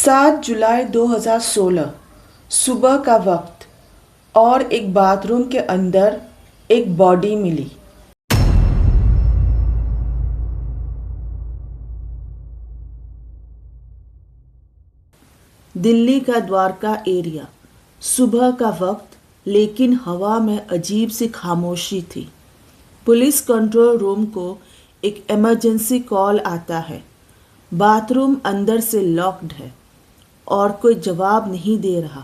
7 जुलाई 2016 सुबह का वक्त और एक बाथरूम के अंदर एक बॉडी मिली। दिल्ली का द्वारका एरिया, सुबह का वक्त, लेकिन हवा में अजीब सी खामोशी थी। पुलिस कंट्रोल रूम को एक इमरजेंसी कॉल आता है। बाथरूम अंदर से लॉक्ड है और कोई जवाब नहीं दे रहा।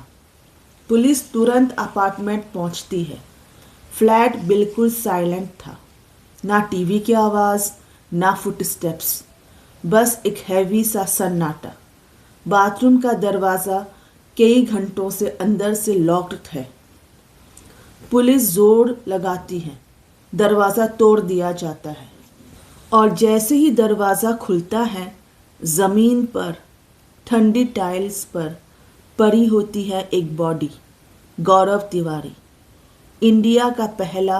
पुलिस तुरंत अपार्टमेंट पहुंचती है। फ्लैट बिल्कुल साइलेंट था। ना टीवी की आवाज़, ना फुटस्टेप्स, बस एक हैवी सा सन्नाटा। बाथरूम का दरवाज़ा कई घंटों से अंदर से लॉक्ड है। पुलिस जोर लगाती है, दरवाज़ा तोड़ दिया जाता है और जैसे ही दरवाज़ा खुलता है, ज़मीन पर ठंडी टाइल्स पर पड़ी होती है एक बॉडी। गौरव तिवारी, इंडिया का पहला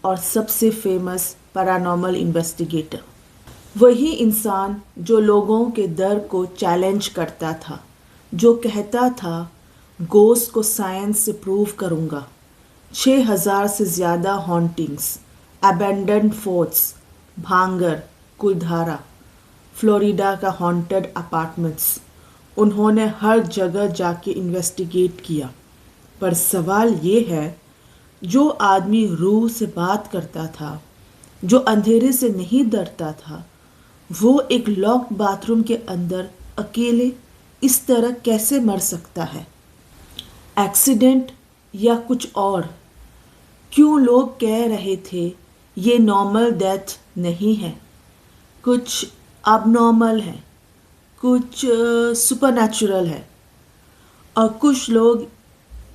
और सबसे फेमस पैरानॉर्मल इन्वेस्टिगेटर। वही इंसान जो लोगों के डर को चैलेंज करता था, जो कहता था गोस्ट को साइंस से प्रूव करूँगा। 6000 से ज़्यादा हॉन्टिंग्स, अबेंडन्ड फोर्ट्स, भांगर, कुलधारा, फ्लोरिडा का हॉन्टेड अपार्टमेंट्स, उन्होंने हर जगह जाके इन्वेस्टिगेट किया। पर सवाल ये है, जो आदमी रूह से बात करता था, जो अंधेरे से नहीं डरता था, वो एक लॉक्ड बाथरूम के अंदर अकेले इस तरह कैसे मर सकता है? एक्सीडेंट या कुछ और? क्यों लोग कह रहे थे ये नॉर्मल डेथ नहीं है, कुछ अबनॉर्मल है, कुछ सुपरनैचुरल है? और कुछ लोग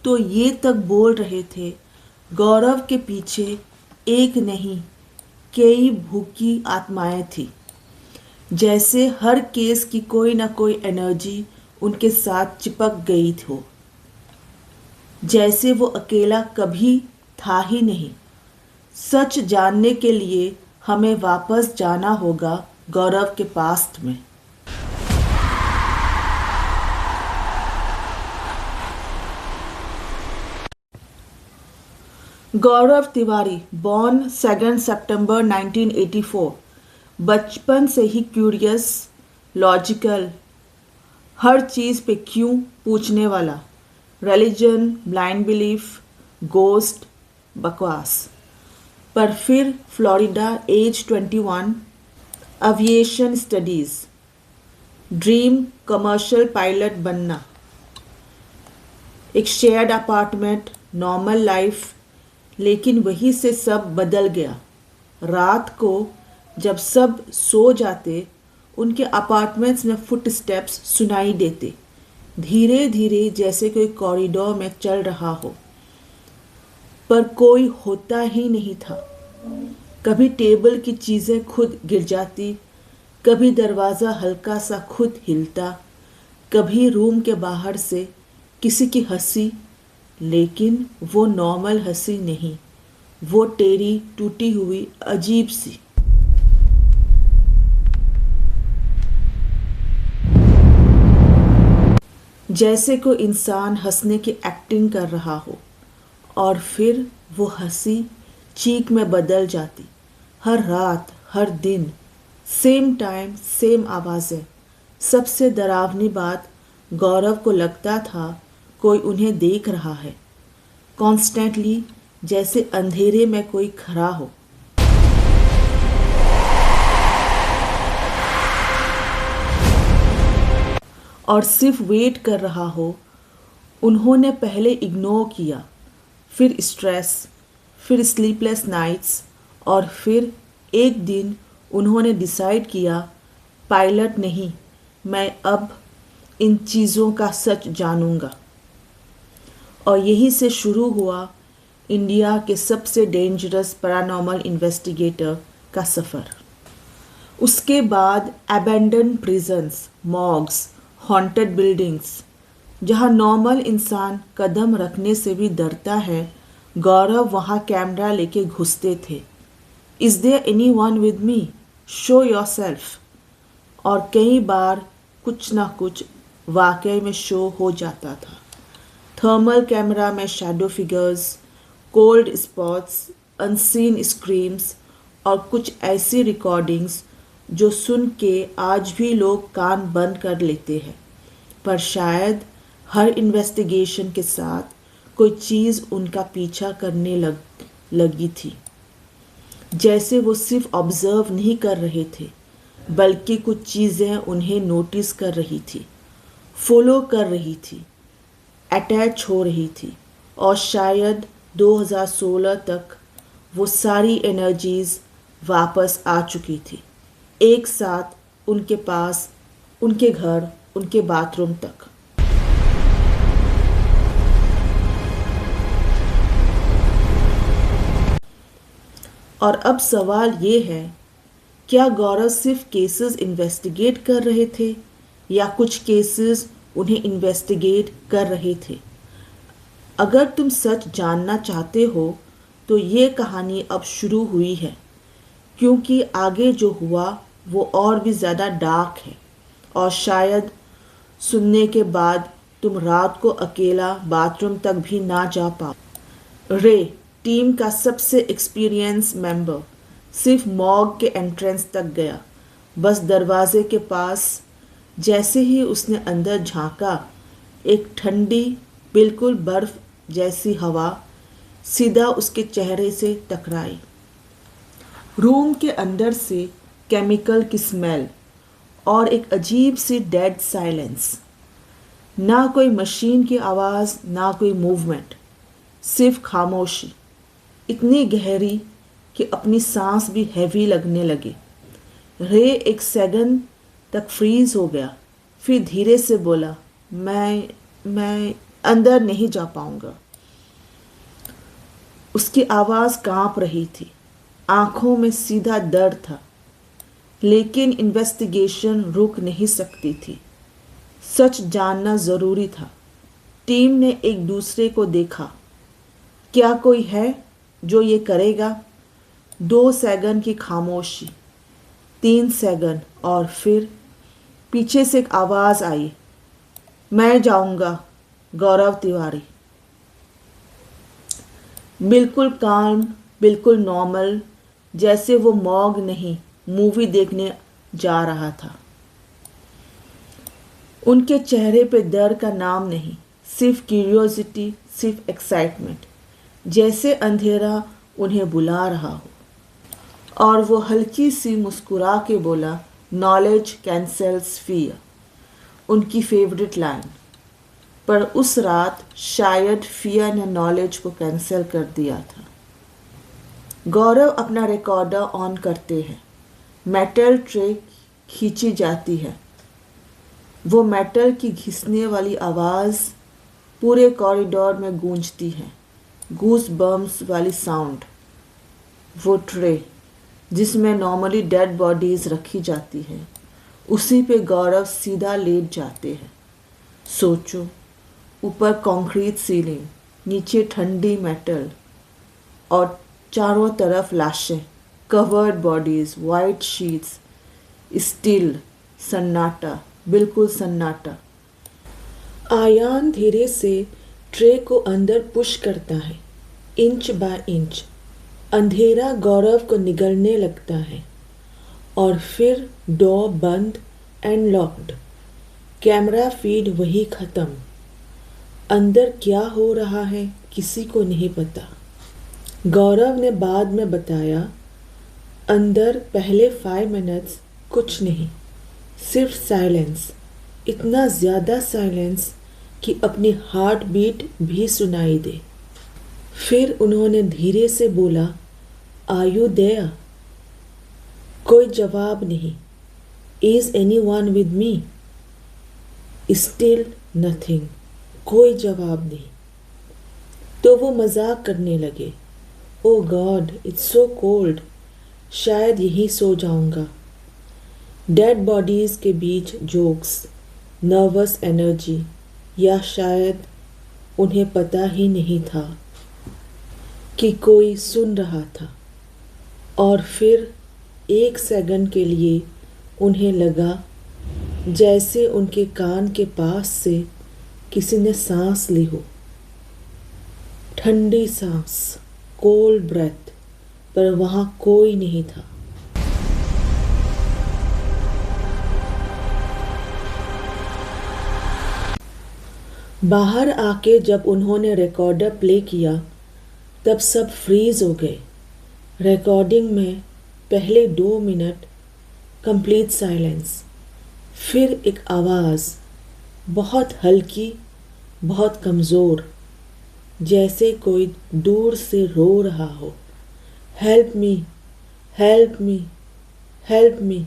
तो ये तक बोल रहे थे गौरव के पीछे एक नहीं कई भूखी आत्माएं थी, जैसे हर केस की कोई ना कोई एनर्जी उनके साथ चिपक गई हो, जैसे वो अकेला कभी था ही नहीं। सच जानने के लिए हमें वापस जाना होगा गौरव के पास्ट में। गौरव तिवारी, बॉर्न 2 सितंबर 1984, बचपन से ही क्यूरियस, लॉजिकल, हर चीज़ पे क्यों पूछने वाला, रिलीजन, ब्लाइंड बिलीफ, गोस्ट, बकवास। पर फिर Florida, age 21, aviation studies, dream commercial pilot बनना, एक शेयर्ड अपार्टमेंट, नॉर्मल लाइफ। लेकिन वहीं से सब बदल गया। रात को जब सब सो जाते, उनके अपार्टमेंट्स में फुटस्टेप्स सुनाई देते, धीरे धीरे, जैसे कोई कॉरिडोर में चल रहा हो, पर कोई होता ही नहीं था। कभी टेबल की चीज़ें खुद गिर जाती, कभी दरवाज़ा हल्का सा खुद हिलता, कभी रूम के बाहर से किसी की हंसी, लेकिन वो नॉर्मल हंसी नहीं, वो टेढ़ी टूटी हुई अजीब सी। जैसे कोई इंसान हंसने की एक्टिंग कर रहा हो और फिर वो हंसी चीख में बदल जाती। हर रात, हर दिन, सेम टाइम, सेम आवाज़ें। सबसे डरावनी बात, गौरव को लगता था कोई उन्हें देख रहा है, कॉन्स्टेंटली, जैसे अंधेरे में कोई खड़ा हो। और सिर्फ वेट कर रहा हो। उन्होंने पहले इग्नोर किया, फिर स्ट्रेस, फिर स्लीपलेस नाइट्स, और फिर एक दिन उन्होंने डिसाइड किया, पायलट नहीं, मैं अब इन चीज़ों का सच जानूंगा। और यहीं से शुरू हुआ इंडिया के सबसे डेंजरस पैरानॉर्मल इन्वेस्टिगेटर का सफ़र। उसके बाद अबेंडन प्रिजन्स, मॉर्ग्स, हॉन्टेड बिल्डिंग्स, जहां नॉर्मल इंसान कदम रखने से भी डरता है, गौरव वहां कैमरा लेके घुसते थे। Is there anyone with me? Show yourself. और कई बार कुछ ना कुछ वाकई में शो हो जाता था। थर्मल कैमरा में shadow figures, cold spots, unseen screams और कुछ ऐसी रिकॉर्डिंग्स जो सुन के आज भी लोग कान बंद कर लेते हैं। पर शायद हर इन्वेस्टिगेशन के साथ कोई चीज़ उनका पीछा करने लगी थी। जैसे वो सिर्फ ऑब्जर्व नहीं कर रहे थे, बल्कि कुछ चीज़ें उन्हें नोटिस कर रही थी, फॉलो कर रही थी, अटैच हो रही थी। और शायद 2016 तक वो सारी एनर्जीज वापस आ चुकी थी, एक साथ उनके पास, उनके घर, उनके बाथरूम तक। और अब सवाल ये है, क्या गौरव सिर्फ केसेस इन्वेस्टिगेट कर रहे थे या कुछ केसेस उन्हें इन्वेस्टिगेट कर रहे थे? अगर तुम सच जानना चाहते हो तो ये कहानी अब शुरू हुई है, क्योंकि आगे जो हुआ वो और भी ज़्यादा डार्क है और शायद सुनने के बाद तुम रात को अकेला बाथरूम तक भी ना जा पाओ। रे, टीम का सबसे एक्सपीरियंस मेंबर, सिर्फ मॉर्ग के एंट्रेंस तक गया। बस दरवाजे के पास जैसे ही उसने अंदर झांका, एक ठंडी, बिल्कुल बर्फ जैसी हवा सीधा उसके चेहरे से टकराई। रूम के अंदर से केमिकल की स्मेल और एक अजीब सी डेड साइलेंस। ना कोई मशीन की आवाज़, ना कोई मूवमेंट, सिर्फ खामोशी, इतनी गहरी कि अपनी सांस भी हैवी लगने लगे। रे एक सेकंड तक फ्रीज हो गया, फिर धीरे से बोला, मैं अंदर नहीं जा पाऊंगा। उसकी आवाज़ कांप रही थी, आंखों में सीधा दर्द था, लेकिन इन्वेस्टिगेशन रुक नहीं सकती थी। सच जानना ज़रूरी था। टीम ने एक दूसरे को देखा। क्या कोई है जो ये करेगा? 2 सेकंड की खामोशी, 3 सेकंड, और फिर पीछे से एक आवाज़ आई, मैं जाऊंगा, गौरव तिवारी। बिल्कुल काल्म, बिल्कुल नॉर्मल, जैसे वो मॉर्ग नहीं, मूवी देखने जा रहा था। उनके चेहरे पे डर का नाम नहीं, सिर्फ क्यूरियोसिटी, सिर्फ एक्साइटमेंट, जैसे अंधेरा उन्हें बुला रहा हो। और वो हल्की सी मुस्कुरा के बोला, नॉलेज कैंसल्स फियर, उनकी फेवरेट लाइन। पर उस रात शायद फियर ने नॉलेज को कैंसिल कर दिया था। गौरव अपना रिकॉर्डर ऑन करते हैं। मेटल ट्रे खींची जाती है। वो मेटल की घिसने वाली आवाज़ पूरे कॉरिडोर में गूंजती है, गूस बम्स वाली साउंड। वो ट्रे जिसमें नॉर्मली डेड बॉडीज़ रखी जाती है, उसी पे गौरव सीधा लेट जाते हैं। सोचो, ऊपर कंक्रीट सीलिंग, नीचे ठंडी मेटल और चारों तरफ लाशें, covered bodies, white sheets, steel, सन्नाटा, बिल्कुल सन्नाटा। आयान धीरे से ट्रे को अंदर पुश करता है, इंच बाय इंच। अंधेरा गौरव को निगलने लगता है और फिर डोर बंद एंड लॉक्ड। कैमरा फीड वही ख़त्म। अंदर क्या हो रहा है किसी को नहीं पता। गौरव ने बाद में बताया, अंदर पहले 5 मिनट्स कुछ नहीं, सिर्फ साइलेंस, इतना ज़्यादा साइलेंस कि अपनी हार्ट बीट भी सुनाई दे। फिर उन्होंने धीरे से बोला, आर यू देयर? कोई जवाब नहीं। Is anyone with me? Still nothing, कोई जवाब नहीं। तो वो मजाक करने लगे, ओ गॉड इट्स सो कोल्ड, शायद यहीं सो जाऊंगा। डेड बॉडीज़ के बीच जोक्स, नर्वस एनर्जी, या शायद उन्हें पता ही नहीं था कि कोई सुन रहा था। और फिर 1 सेकंड के लिए उन्हें लगा जैसे उनके कान के पास से किसी ने सांस ली हो, ठंडी सांस, कोल्ड ब्रेथ, पर वहां कोई नहीं था। बाहर आके जब उन्होंने रिकॉर्डर प्ले किया तब सब फ्रीज हो गए। रिकॉर्डिंग में पहले 2 मिनट कंप्लीट साइलेंस, फिर एक आवाज़ बहुत हल्की, बहुत कमज़ोर, जैसे कोई दूर से रो रहा हो, help me, help me, help me.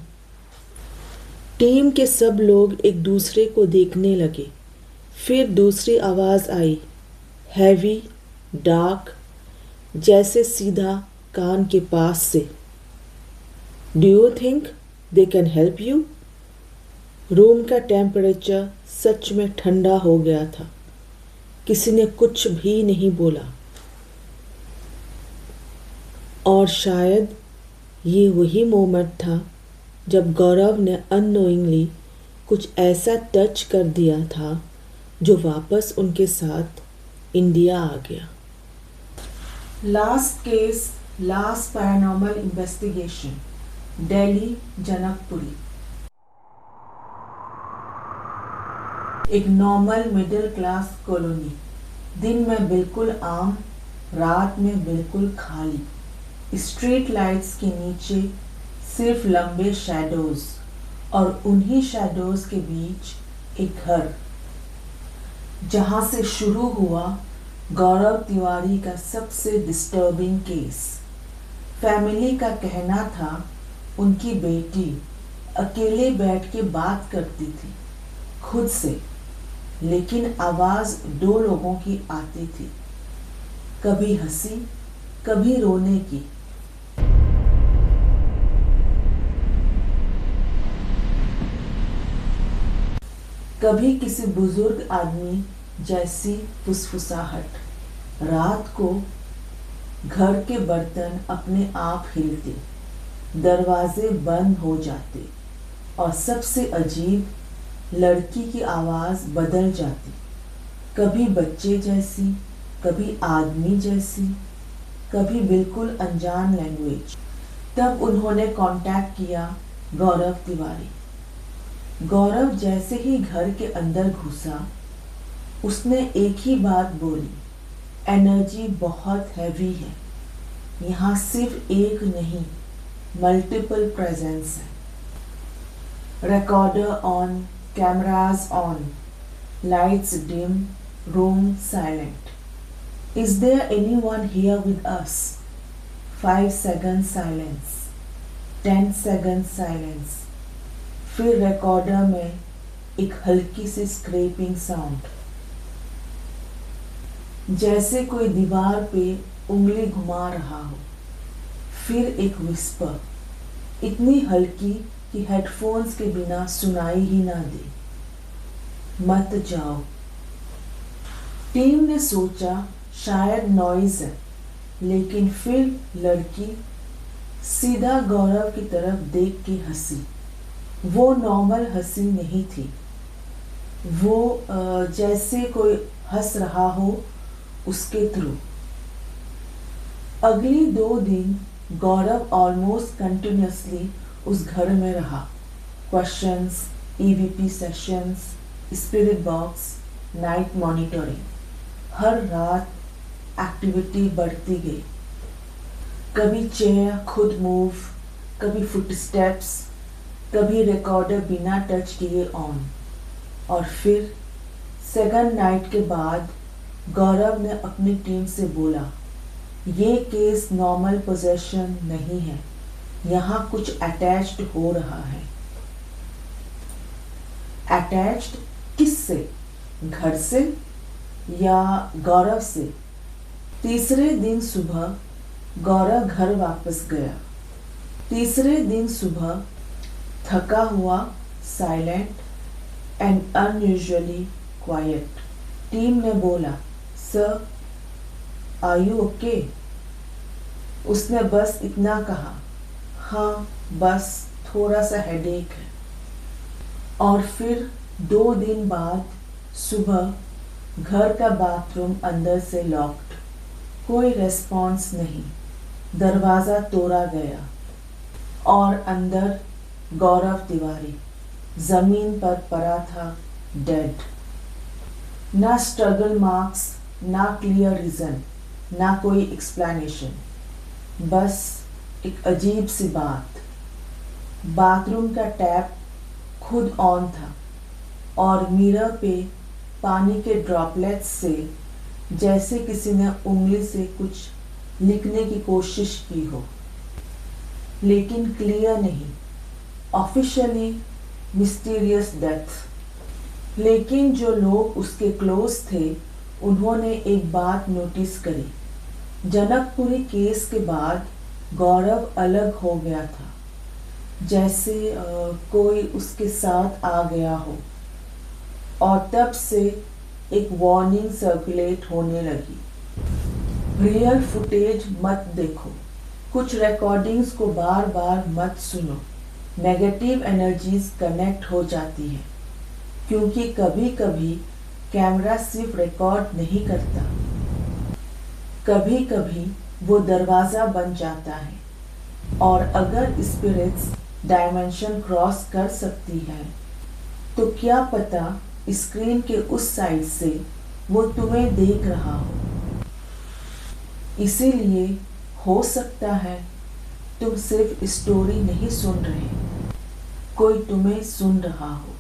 Team के सब लोग एक दूसरे को देखने लगे। फिर दूसरी आवाज़ आई, हैवी, डार्क, जैसे सीधा कान के पास से। Do you think they can help you? Room का टेम्परेचर सच में ठंडा हो गया था। किसी ने कुछ भी नहीं बोला। और शायद ये वही मोमेंट था जब गौरव ने अननोइंगली कुछ ऐसा टच कर दिया था जो वापस उनके साथ इंडिया आ गया। Last case, last paranormal investigation, Delhi, Janakpuri. एक नॉर्मल मिडिल क्लास कॉलोनी, दिन में बिल्कुल आम, रात में बिल्कुल खाली। स्ट्रीट लाइट्स के नीचे सिर्फ लंबे शैडोज, और उन्हीं शैडोज के बीच एक घर, जहां से शुरू हुआ गौरव तिवारी का सबसे डिस्टर्बिंग केस। फैमिली का कहना था उनकी बेटी अकेले बैठ के बात करती थी खुद से, लेकिन आवाज 2 लोगों की आती थी, कभी हंसी, कभी रोने की। कभी किसी बुजुर्ग आदमी जैसी फुसफुसाहट। रात को घर के बर्तन अपने आप हिलते, दरवाजे बंद हो जाते, और सबसे अजीब, लड़की की आवाज बदल जाती, कभी बच्चे जैसी, कभी आदमी जैसी, कभी बिल्कुल अनजान लैंग्वेज। तब उन्होंने कांटेक्ट किया गौरव तिवारी। गौरव जैसे ही घर के अंदर घुसा, उसने एक ही बात बोली, एनर्जी बहुत हैवी है, यहाँ सिर्फ एक नहीं, मल्टीपल प्रेजेंस है। Recorder on, cameras on, lights dim, room silent. Is there anyone here with us? 5 seconds silence, 10 seconds silence. फिर रिकॉर्डर में एक हल्की सी स्क्रैपिंग साउंड, जैसे कोई दीवार पे उंगली घुमा रहा हो। फिर एक विस्पर, इतनी हल्की कि हेडफोन्स के बिना सुनाई ही ना दे, मत जाओ। टीम ने सोचा शायद नॉइज है, लेकिन फिर लड़की सीधा गौरव की तरफ देख के हंसी। वो नॉर्मल हंसी नहीं थी, वो जैसे कोई हंस रहा हो उसके थ्रू। अगली 2 दिन गौरव ऑलमोस्ट कंटिन्यूसली उस घर में रहा। Questions, EVP sessions, spirit box, night monitoring, हर रात एक्टिविटी बढ़ती गई। कभी चेयर खुद मूव, कभी फुटस्टेप्स, कभी रिकॉर्डर बिना टच किए ऑन। और फिर सेकंड नाइट के बाद गौरव ने अपनी टीम से बोला, ये केस नॉर्मल पोजेशन नहीं है, यहाँ कुछ अटैच्ड हो रहा है। अटैच्ड किससे? घर से या गौरव से? तीसरे दिन सुबह गौरव घर वापस गया। तीसरे दिन सुबह थका हुआ, silent and unusually quite. Team ने बोला, सर आर यू ओके? उसने बस इतना कहा, हाँ बस थोड़ा सा हेडेक है। और फिर 2 दिन बाद सुबह घर का बाथरूम अंदर से लॉक्ड, कोई रेस्पॉन्स नहीं। दरवाज़ा तोड़ा गया और अंदर गौरव तिवारी जमीन पर पड़ा था, डेड। ना स्ट्रगल मार्क्स, ना क्लियर रीजन, ना कोई एक्सप्लेनेशन, बस एक अजीब सी बात। बाथरूम का टैप खुद ऑन था और मिरर पे पानी के ड्रॉपलेट्स से जैसे किसी ने उंगली से कुछ लिखने की कोशिश की हो, लेकिन क्लियर नहीं। Officially mysterious death. लेकिन जो लोग उसके क्लोज थे उन्होंने एक बात नोटिस करी। जनकपुरी केस के बाद गौरव अलग हो गया था, जैसे कोई उसके साथ आ गया हो। और तब से एक वार्निंग सर्कुलेट होने लगी, रियल फुटेज मत देखो, कुछ रिकॉर्डिंग्स को बार बार मत सुनो, नेगेटिव एनर्जीज कनेक्ट हो जाती है। क्योंकि कभी कभी कैमरा सिर्फ रिकॉर्ड नहीं करता, कभी कभी वो दरवाज़ा बन जाता है। और अगर स्पिरिट्स डायमेंशन क्रॉस कर सकती है तो क्या पता स्क्रीन के उस साइड से वो तुम्हें देख रहा हो। इसीलिए हो सकता है तुम सिर्फ स्टोरी नहीं सुन रहे, कोई तुम्हें सुन रहा हो।